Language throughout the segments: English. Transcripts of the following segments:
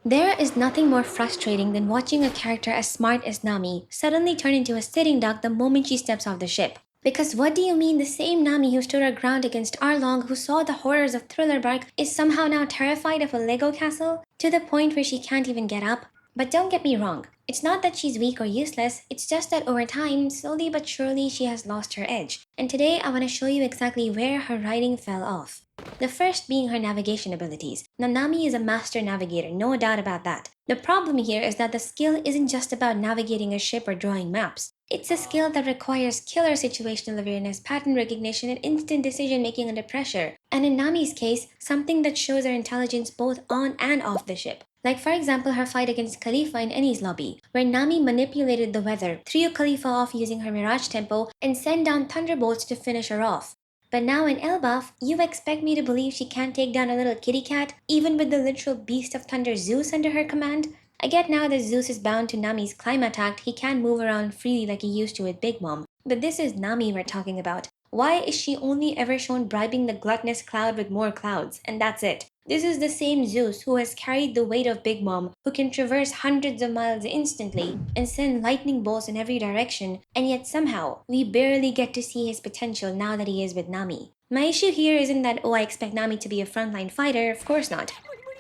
There is nothing more frustrating than watching a character as smart as Nami suddenly turn into a sitting duck the moment she steps off the ship. Because what do you mean the same Nami who stood her ground against Arlong, who saw the horrors of Thriller Bark, is somehow now terrified of a Lego castle? To the point where she can't even get up? But don't get me wrong, it's not that she's weak or useless, it's just that over time, slowly but surely, she has lost her edge. And today I want to show you exactly where her writing fell off. The first being her navigation abilities. Now, Nami is a master navigator, no doubt about that. The problem here is that the skill isn't just about navigating a ship or drawing maps. It's a skill that requires killer situational awareness, pattern recognition, and instant decision making under pressure. And in Nami's case, something that shows her intelligence both on and off the ship. Like, for example, her fight against Khalifa in Eni's lobby, where Nami manipulated the weather, threw Khalifa off using her Mirage tempo, and sent down thunderbolts to finish her off. But now in Elbaph, you expect me to believe she can't take down a little kitty cat, even with the literal beast of thunder Zeus under her command? I get now that Zeus is bound to Nami's climate act, he can't move around freely like he used to with Big Mom. But this is Nami we're talking about. Why is she only ever shown bribing the gluttonous cloud with more clouds, and that's it? This is the same Zeus who has carried the weight of Big Mom, who can traverse hundreds of miles instantly and send lightning bolts in every direction, and yet somehow we barely get to see his potential now that he is with Nami. My issue here isn't that, oh, I expect Nami to be a frontline fighter, of course not.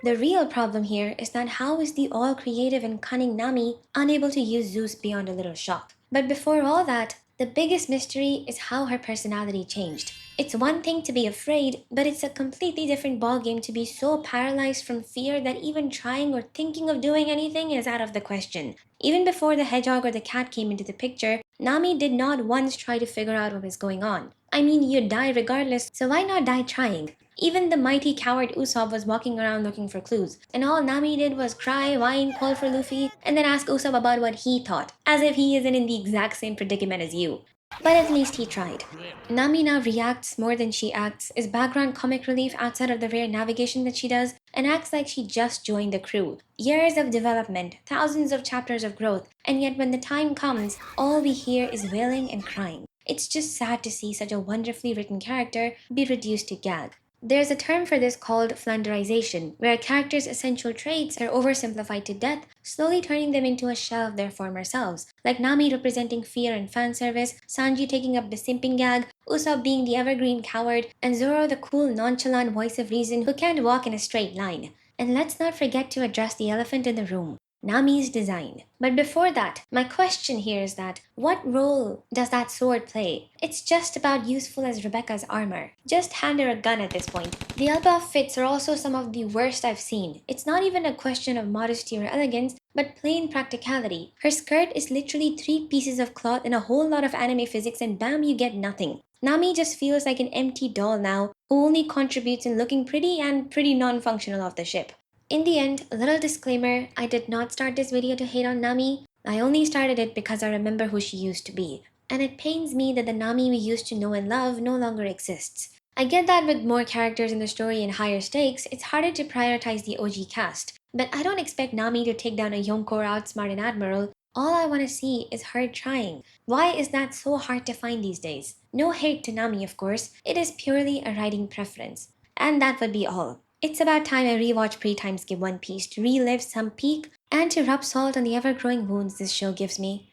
The real problem here is that how is the all creative and cunning Nami unable to use Zeus beyond a little shock? But before all that, the biggest mystery is how her personality changed. It's one thing to be afraid, but it's a completely different ballgame to be so paralyzed from fear that even trying or thinking of doing anything is out of the question. Even before the hedgehog or the cat came into the picture, Nami did not once try to figure out what was going on. I mean, you'd die regardless, so why not die trying? Even the mighty coward Usopp was walking around looking for clues, and all Nami did was cry, whine, call for Luffy, and then ask Usopp about what he thought, as if he isn't in the exact same predicament as you. But at least he tried. Nami now reacts more than she acts, is background comic relief outside of the rare navigation that she does, and acts like she just joined the crew. Years of development, thousands of chapters of growth, and yet when the time comes, all we hear is wailing and crying. It's just sad to see such a wonderfully written character be reduced to gag. There's a term for this called Flanderization, where a character's essential traits are oversimplified to death, slowly turning them into a shell of their former selves, like Nami representing fear and fan service, Sanji taking up the simping gag, Usopp being the evergreen coward, and Zoro the cool, nonchalant voice of reason who can't walk in a straight line. And let's not forget to address the elephant in the room. Nami's design. But before that, my question here is that what role does that sword play? It's just about useful as Rebecca's armor. Just hand her a gun at this point. The Elbaph fits are also some of the worst I've seen. It's not even a question of modesty or elegance, but plain practicality. Her skirt is literally 3 pieces of cloth and a whole lot of anime physics, and bam, you get nothing. Nami just feels like an empty doll now, who only contributes in looking pretty and pretty non-functional off the ship. In the end, a little disclaimer, I did not start this video to hate on Nami. I only started it because I remember who she used to be. And it pains me that the Nami we used to know and love no longer exists. I get that with more characters in the story and higher stakes, it's harder to prioritize the OG cast. But I don't expect Nami to take down a Yonko or outsmart an admiral. All I want to see is her trying. Why is that so hard to find these days? No hate to Nami, of course. It is purely a writing preference. And that would be all. It's about time I rewatch pre-time skip One Piece to relive some peak and to rub salt on the ever-growing wounds this show gives me.